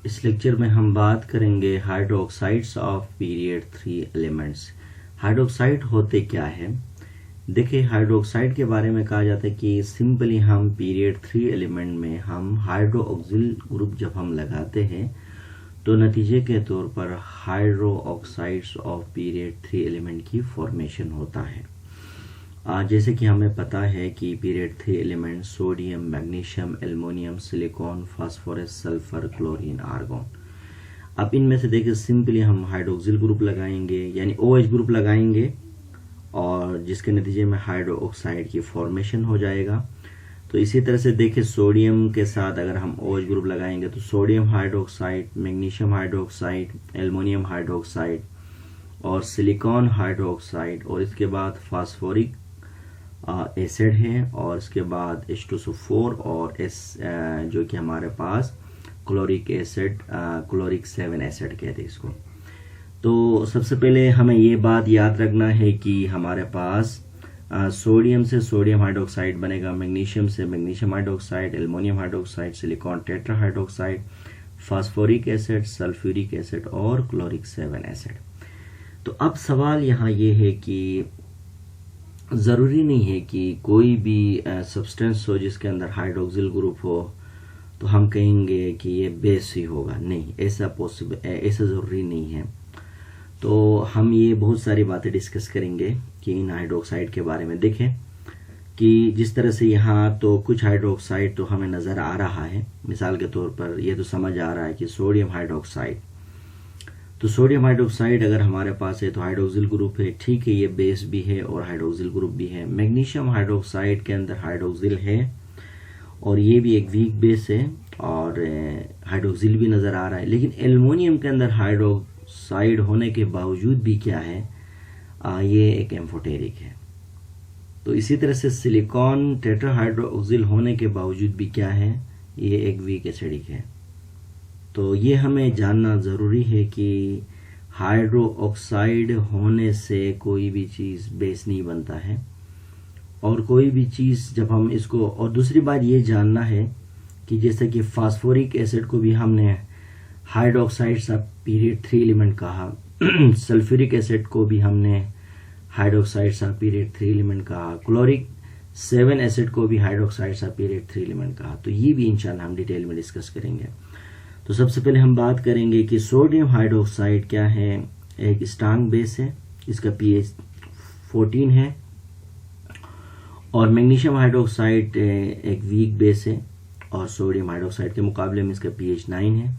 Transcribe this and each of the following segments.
इस लेक्चर में हम बात करेंगे hydroxides of period 3 elements. Hydroxide होते क्या है? देखिए, हाइड्रोक्साइड के बारे में कहा जाता है कि सिंपली हम पीरियड 3 एलिमेंट में हम हाइड्रोक्सिल ग्रुप जब हम लगाते हैं तो नतीजे के तौर पर हाइड्रोक्साइड्स ऑफ पीरियड 3 एलिमेंट की फॉर्मेशन होता है। जैसे कि हमें पता है कि period 3 element sodium, magnesium, aluminium, silicon, phosphorus, sulphur, chlorine, argon. अब इनमें से देखिए सिंपली हम हाइड्रोक्सिल ग्रुप लगाएंगे यानी OH ग्रुप लगाएंगे और जिसके नतीजे में हाइड्रोक्साइड की फॉर्मेशन हो जाएगा। तो इसी तरह से देखिए सोडियम के साथ अगर हम OH ग्रुप लगाएंगे तो sodium hydroxide, magnesium hydroxide, aluminium hydroxide और सिलिकॉन हाइड्रोक्साइड और इसके बाद फास्फोरिक एसिड है और इसके बाद H2SO4 और जो कि हमारे पास क्लोरिक एसिड, क्लोरिक 7 एसिड कहते हैं इसको। तो सबसे पहले हमें ये बात याद रखना है कि हमारे पास सोडियम से सोडियम हाइड्रोक्साइड बनेगा, मैग्नीशियम से magnesium hydroxide, aluminium hydroxide, silicon tetra hydroxide, phosphoric acid, sulphuric acid और क्लोरिक 7 एसिड। तो अब सवाल यहाँ ये है कि ज़रूरी नहीं है कि कोई भी सब्सटेंस हो जिसके अंदर हाइड्रोक्सिल ग्रुप हो तो हम कहेंगे कि ये बेस ही होगा। नहीं, ऐसा ज़रूरी नहीं है। तो हम ये बहुत सारी बातें डिस्कस करेंगे कि इन हाइड्रोक्साइड के बारे में। देखें कि जिस तरह से यहाँ तो कुछ हाइड्रोक्साइड तो हमें नज़र आ रहा है, मिसाल के तौर पर ये तो समझ आ रहा है कि सोडियम हाइड्रोक्साइड, तो सोडियम हाइड्रोक्साइड अगर हमारे पास है तो हाइड्रोक्सिल ग्रुप है, ठीक है, ये बेस भी है और हाइड्रोक्सिल ग्रुप भी है। मैग्नीशियम हाइड्रोक्साइड के अंदर हाइड्रोक्सिल है और ये भी एक वीक बेस है और हाइड्रोक्सिल भी नज़र आ रहा है। लेकिन एल्युमिनियम के अंदर हाइड्रोक्साइड होने के बावजूद भी क्या है, ये एक एम्फोटेरिक है। तो इसी तरह से सिलिकॉन टेट्राहाइड्रोक्सिल होने के बावजूद भी क्या है, ये एक वीक एसिडिक है। तो ये हमें जानना ज़रूरी है कि हाइड्रोक्साइड होने से कोई भी चीज़ बेस नहीं बनता है और कोई भी चीज़ जब हम इसको, और दूसरी बात ये जानना है कि जैसे कि फास्फोरिक एसिड को भी हमने हाइड्रोक्साइड्स ऑफ पीरियड 3 एलिमेंट कहा, सल्फ्यूरिक एसिड को भी हमने हाइड्रोक्साइड्स ऑफ पीरियड 3 एलिमेंट कहा, क्लोरिक 7 एसिड को भी हाइड्रोक्साइड्स ऑफ पीरियड 3 एलिमेंट कहा। तो ये भी इंशाल्लाह हम डिटेल में डिस्कस करेंगे। तो सबसे पहले हम बात करेंगे कि सोडियम हाइड्रोक्साइड क्या है। एक स्ट्रांग बेस है, इसका pH 14 है और मैग्नीशियम हाइड्रोक्साइड एक वीक बेस है और सोडियम हाइड्रोक्साइड के मुकाबले में इसका pH 9 है।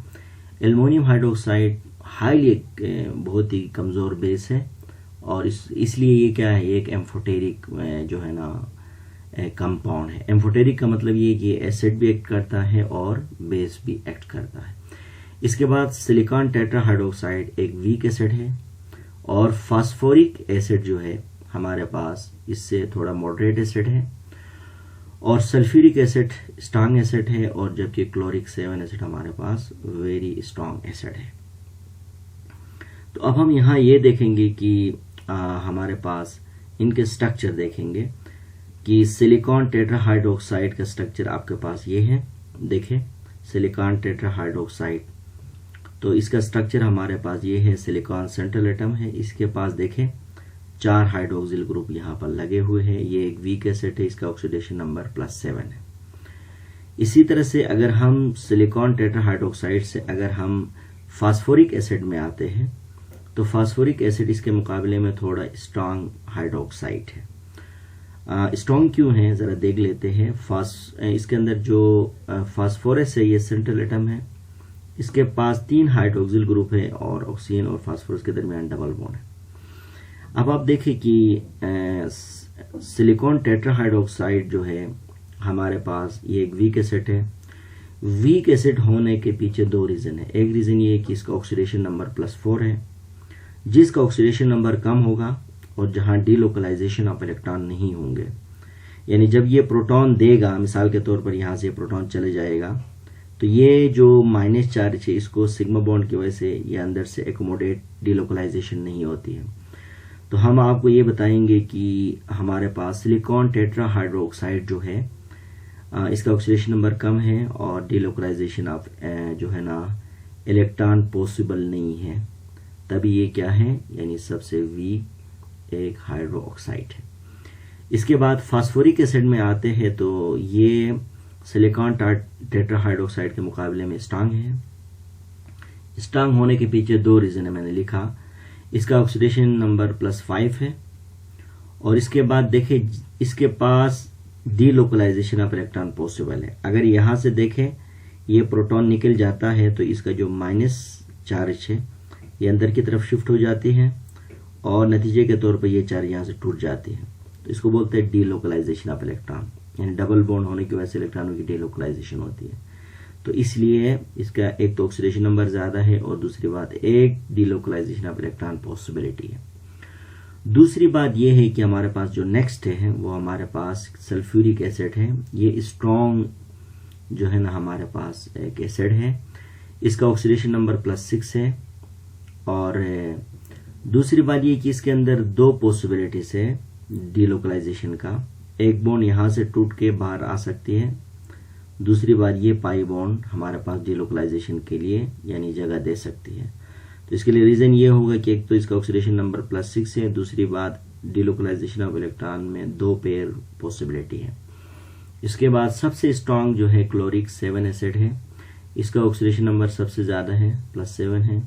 एल्युमिनियम हाइड्रोक्साइड हाईली बहुत ही कमज़ोर बेस है और इसलिए ये क्या है, एक एम्फोटेरिक जो है ना कंपाउंड है। एम्फोटेरिक का मतलब ये कि एसिड भी एक्ट करता है और बेस भी एक्ट करता है। इसके बाद सिलिकॉन टेट्राहाइड्रोक्साइड एक वीक एसिड है और फास्फोरिक एसिड जो है हमारे पास इससे थोड़ा मॉडरेट एसिड है और सल्फ्यूरिक एसिड स्ट्रांग एसिड है और जबकि क्लोरिक 7 एसिड हमारे पास वेरी स्ट्रांग एसिड है। तो अब हम यहाँ ये देखेंगे कि हमारे पास इनके स्ट्रक्चर देखेंगे कि सिलिकॉन टेट्राहाइड्रोक्साइड का स्ट्रक्चर आपके पास ये है। देखें सिलिकॉन टेट्राहाइड्रोक्साइड, तो इसका स्ट्रक्चर हमारे पास ये है। सिलिकॉन सेंट्रल एटम है, इसके पास देखें 4 हाइड्रोक्सिल ग्रुप यहाँ पर लगे हुए हैं। ये एक वीक एसिड है, इसका ऑक्सीडेशन नंबर +7 है। इसी तरह से अगर हम सिलिकॉन टेट्राहाइड्रोक्साइड से अगर हम फास्फोरिक एसिड में आते हैं तो फास्फोरिक एसिड इसके मुकाबले में थोड़ा स्ट्रांग हाइड्रोक्साइड है। स्ट्रॉन्ग क्यों है ज़रा देख लेते हैं। इसके अंदर जो फास्फोरस है ये सेंट्रल एटम है, इसके पास 3 हाइड्रोक्सिल ग्रुप है और ऑक्सीजन और फास्फोरस के दरमियान डबल बॉन्ड है। अब आप देखें कि सिलिकॉन टेट्राहाइड्रोक्साइड जो है हमारे पास ये एक वीक एसिड है। वीक एसिड होने के पीछे 2 रीज़न है। एक रीज़न ये है कि इसका ऑक्सीडेशन नंबर +4 है, जिसका ऑक्सीडेशन नंबर कम होगा और जहां डीलोकलाइजेशन ऑफ इलेक्ट्रॉन नहीं होंगे, यानी जब ये प्रोटॉन देगा, मिसाल के तौर पर यहाँ से प्रोटॉन चले जाएगा तो ये जो माइनस चार्ज है इसको सिग्मा बॉन्ड की वजह से ये अंदर से एकोमोडेट, डीलोकलाइजेशन नहीं होती है। तो हम आपको ये बताएंगे कि हमारे पास सिलिकॉन टेट्राहाइड्रोक्साइड जो है इसका ऑक्सीडेशन नंबर कम है और डीलोकलाइजेशन ऑफ जो है ना इलेक्ट्रॉन पॉसिबल नहीं है, तभी ये क्या है, यानी सबसे वीक एक हाइड्रो ऑक्साइड है। इसके बाद फास्फोरिक एसिड में आते हैं तो ये सिलिकॉन टेट्राहाइड्रोक्साइड के मुकाबले में स्ट्रांग है। स्ट्रांग होने के पीछे दो रीजन है, मैंने लिखा। इसका ऑक्सीडेशन नंबर +5 है, और इसके बाद देखें इसके पास डीलोकलाइजेशन ऑफ इलेक्ट्रॉन पॉसिबल है। अगर यहां से देखें ये प्रोटॉन निकल जाता है तो इसका जो माइनस चार्ज है ये अंदर की तरफ शिफ्ट हो जाती है, और नतीजे के तौर पर ये चार्ज यहाँ से टूट जाती है। तो इसको बोलते हैं डीलोकलाइजेशन ऑफ इलेक्ट्रॉन, यानी डबल बॉन्ड होने की वजह से इलेक्ट्रॉनों की डीलोकलाइजेशन होती है। तो इसलिए इसका एक तो ऑक्सीडेशन नंबर ज्यादा है, और दूसरी बात एक डीलोकलाइजेशन ऑफ इलेक्ट्रॉन पॉसिबिलिटी है। दूसरी बात यह है कि हमारे पास जो नेक्स्ट है वो हमारे पास सल्फ्यूरिक एसिड है। ये स्ट्रॉन्ग जो है ना हमारे पास एक एसिड है, इसका ऑक्सीडेशन नंबर +6 है। और दूसरी बात ये कि इसके अंदर दो पॉसिबिलिटीज है डीलोकलाइजेशन का। एक बॉन्ड यहां से टूट के बाहर आ सकती है, दूसरी बात ये पाई बॉन्ड हमारे पास डीलोकलाइजेशन के लिए यानी जगह दे सकती है। तो इसके लिए रीजन ये होगा कि एक तो इसका ऑक्सीडेशन नंबर +6 है, दूसरी बात डीलोकलाइजेशन ऑफ इलेक्ट्रॉन में 2 पेयर पॉसिबिलिटी है। इसके बाद सबसे स्ट्रांग जो है क्लोरिक 7 एसिड है, इसका ऑक्सीडेशन नंबर सबसे ज्यादा है, +7 है,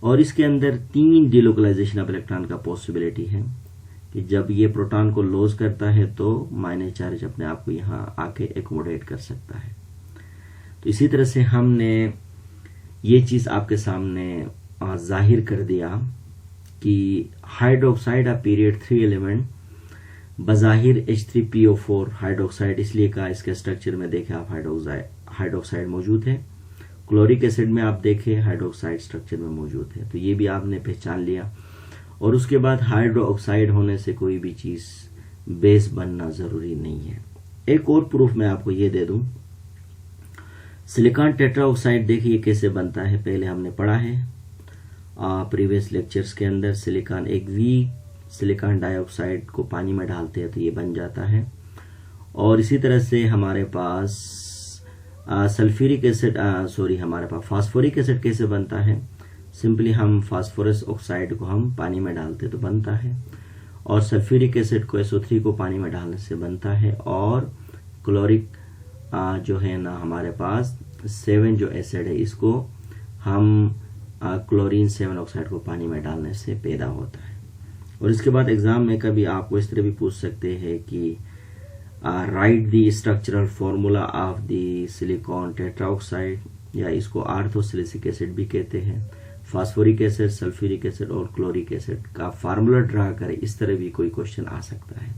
और इसके अंदर 3 डीलोकलाइजेशन ऑफ इलेक्ट्रॉन का पॉसिबिलिटी है कि जब ये प्रोटॉन को लॉस करता है तो माइनस चार्ज अपने आप को यहाँ आके एकोमोडेट कर सकता है। तो इसी तरह से हमने ये चीज आपके सामने जाहिर कर दिया कि हाइड्रोक्साइड ऑफ पीरियड 3 एलिमेंट बजाहिर H3PO4 हाइड्रोक्साइड इसलिए कहा, इसके स्ट्रक्चर में देखें आप हाइड्रोक्साइड मौजूद है। क्लोरिक एसिड में आप देखें हाइड्रोक्साइड स्ट्रक्चर में मौजूद है, तो ये भी आपने पहचान लिया। और उसके बाद हाइड्रो ऑक्साइड होने से कोई भी चीज बेस बनना जरूरी नहीं है। एक और प्रूफ मैं आपको ये दे दूं, सिलिकॉन टेट्राऑक्साइड देखिए कैसे बनता है, पहले हमने पढ़ा है प्रीवियस लेक्चर्स के अंदर। सिलिकॉन एक वीक सिलिकॉन डाइऑक्साइड को पानी में डालते हैं तो ये बन जाता है। और इसी तरह से हमारे पास सल्फ्यूरिक एसिड हमारे पास फास्फोरिक एसिड कैसे बनता है, सिंपली हम फास्फोरस ऑक्साइड को हम पानी में डालते तो बनता है, और सल्फ्यूरिक एसिड को SO3 को पानी में डालने से बनता है। और क्लोरिक जो है ना हमारे पास 7 जो एसिड है इसको हम क्लोरीन 7 ऑक्साइड को पानी में डालने से पैदा होता है। और इसके बाद एग्जाम में कभी आपको इस तरह भी पूछ सकते हैं कि right the structural formula of the silicon tetroxide, या इसको आर्थोसिलिसिक एसिड भी कहते हैं। फास्फोरिक एसिड, सल्फ्यूरिक एसिड और क्लोरिक एसिड का फार्मूला ड्रा करें, इस तरह भी कोई क्वेश्चन आ सकता है।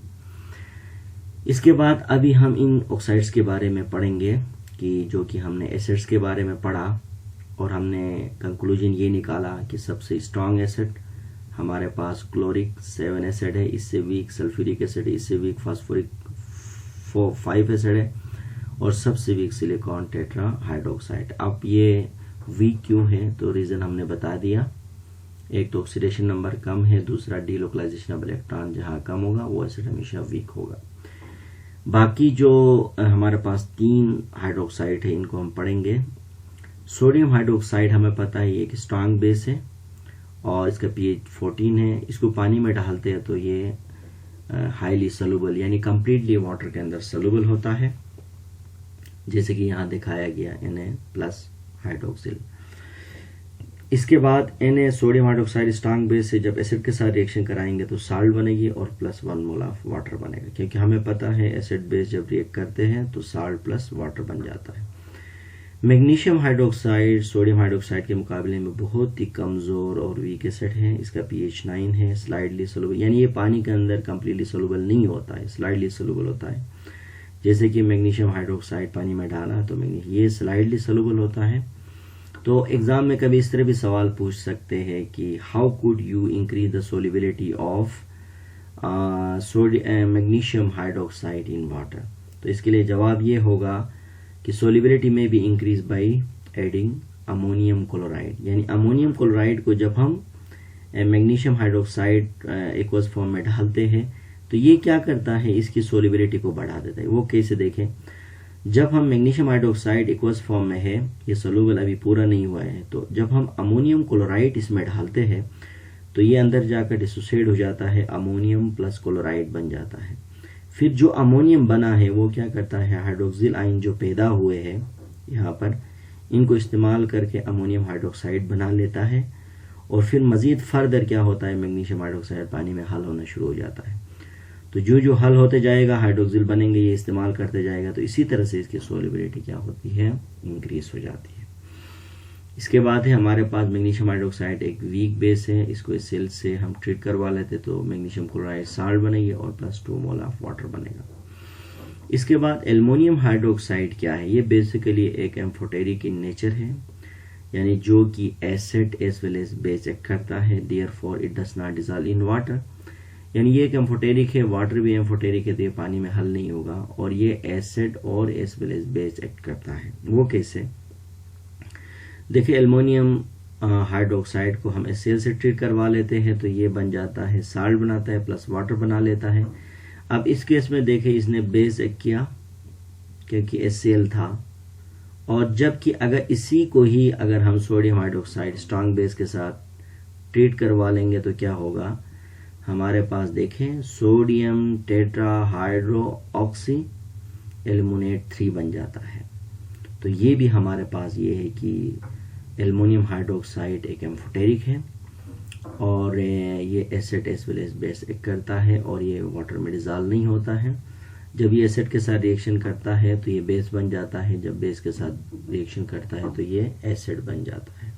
इसके बाद अभी हम इन ऑक्साइड्स के बारे में पढ़ेंगे कि जो कि हमने एसिड्स के बारे में पढ़ा, और हमने कंक्लूजन ये निकाला कि सबसे स्ट्रांग एसिड हमारे पास क्लोरिक 7 एसिड है, इससे वीक सल्फ्यूरिक एसिड है, इससे वीक फास्फोरिक 5 एसिड है, और सबसे वीक सिलिकॉन टेट्रा हाइड्रोक्साइड। अब ये वीक क्यों है, तो रीजन हमने बता दिया। एक तो ऑक्सीडेशन नंबर कम है, दूसरा डीलोकलाइजेशन ऑफ इलेक्ट्रॉन जहां कम होगा वो एसिड हमेशा वीक होगा। बाकी जो हमारे पास 3 हाइड्रोक्साइड है इनको हम पढ़ेंगे। सोडियम हाइड्रोक्साइड हमें पता है ये एक स्ट्रांग बेस है और इसका pH 14 है। इसको पानी में डालते हैं तो ये हाईली सोलुबल यानी कंप्लीटली वाटर के अंदर सोलुबल होता है, जैसे कि यहाँ दिखाया गया Na+ हाइड्रोक्सिल। इसके बाद Na sodium hydroxide strong base से जब एसिड के साथ रिएक्शन कराएंगे तो साल्ट बनेगी और +1 मोल ऑफ वाटर बनेगा, क्योंकि हमें पता है एसिड बेस जब रिएक्ट करते हैं तो साल्ट प्लस वाटर बन जाता है। मैग्नीशियम हाइड्रोक्साइड सोडियम हाइड्रोक्साइड के मुकाबले में बहुत ही कमजोर और वीक एसिड है। इसका pH 9 है, स्लाइडली सोलुबल यानी ये पानी के अंदर कंप्लीटली सोलुबल नहीं होता है, स्लाइडली सोलुबल होता है। जैसे कि मैग्नीशियम हाइड्रोक्साइड पानी में डाला तो ये स्लाइडली सोलुबल होता है। तो एग्जाम में कभी इस तरह भी सवाल पूछ सकते हैं कि how could you increase the solubility of magnesium hydroxide in water. तो इसके लिए जवाब ये होगा कि सोलिबिलिटी में भी increase by adding ammonium chloride, यानी अमोनियम क्लोराइड को जब हम मैग्नीशियम हाइड्रोक्साइड एक्वस फॉर्म में डालते हैं तो ये क्या करता है, इसकी सोलिबिलिटी को बढ़ा देता है। वो कैसे देखें, जब हम मैग्नीशियम हाइड्रोक्साइड एक्वस फॉर्म में है, ये सोल्यूबल अभी पूरा नहीं हुआ है, तो जब हम अमोनियम क्लोराइड इसमें डालते हैं तो ये अंदर जाकर डिसोसिएट हो जाता है, अमोनियम प्लस क्लोराइड बन जाता है। फिर जो अमोनियम बना है वो क्या करता है, हाइड्रोक्सिल आयन जो पैदा हुए हैं यहाँ पर, इनको इस्तेमाल करके अमोनियम हाइड्रोक्साइड बना लेता है, और फिर मजीद फर्दर क्या होता है, मैग्नीशियम हाइड्रोक्साइड पानी में हल होना शुरू हो जाता है। तो जो हल होते जाएगा हाइड्रोक्सिल बनेंगे, ये इस्तेमाल करते जाएगा, तो इसी तरह से इसकी सोल्युबिलिटी क्या होती है, इंक्रीज हो जाती है। इसके बाद है हमारे पास मैग्नीशियम हाइड्रोक्साइड एक वीक बेस है, इसको इस सेल से हम ट्रीट करवा लेते तो मैग्नीशियम क्लोराइड साल्ट बनेगी और प्लस 2 मोल ऑफ वाटर बनेगा। इसके बाद एल्युमिनियम हाइड्रोक्साइड क्या है, ये बेसिकली एक एम्फोटेरिक इन नेचर है, यानी जो कि acid as well as base act करता है, therefore it does not dissolve in water, यानी ये एक एम्फोटेरिक है, वाटर भी एम्फोटेरिक है, तो ये पानी में हल नहीं होगा, और ये एसिड और as well as base act करता है। वो कैसे, देखिए एल्युमिनियम हाइड्रोक्साइड को हम HCl से ट्रीट करवा लेते हैं तो ये बन जाता है, साल्ट बनाता है प्लस वाटर बना लेता है। अब इस केस में देखिए इसने बेस एक्ट किया क्योंकि HCl था, और जबकि अगर इसी को ही अगर हम सोडियम हाइड्रोक्साइड स्ट्रॉन्ग बेस के साथ ट्रीट करवा लेंगे तो क्या होगा, हमारे पास देखें sodium tetra hydro oxy aluminate 3 बन जाता है। तो ये भी हमारे पास ये है कि एल्युमिनियम हाइड्रोक्साइड एक एम्फोटेरिक है, और ये acid as well as base act करता है, और ये वाटर में डिसॉल्व नहीं होता है। जब ये एसिड के साथ रिएक्शन करता है तो ये बेस बन जाता है, जब बेस के साथ रिएक्शन करता है तो ये एसिड बन जाता है।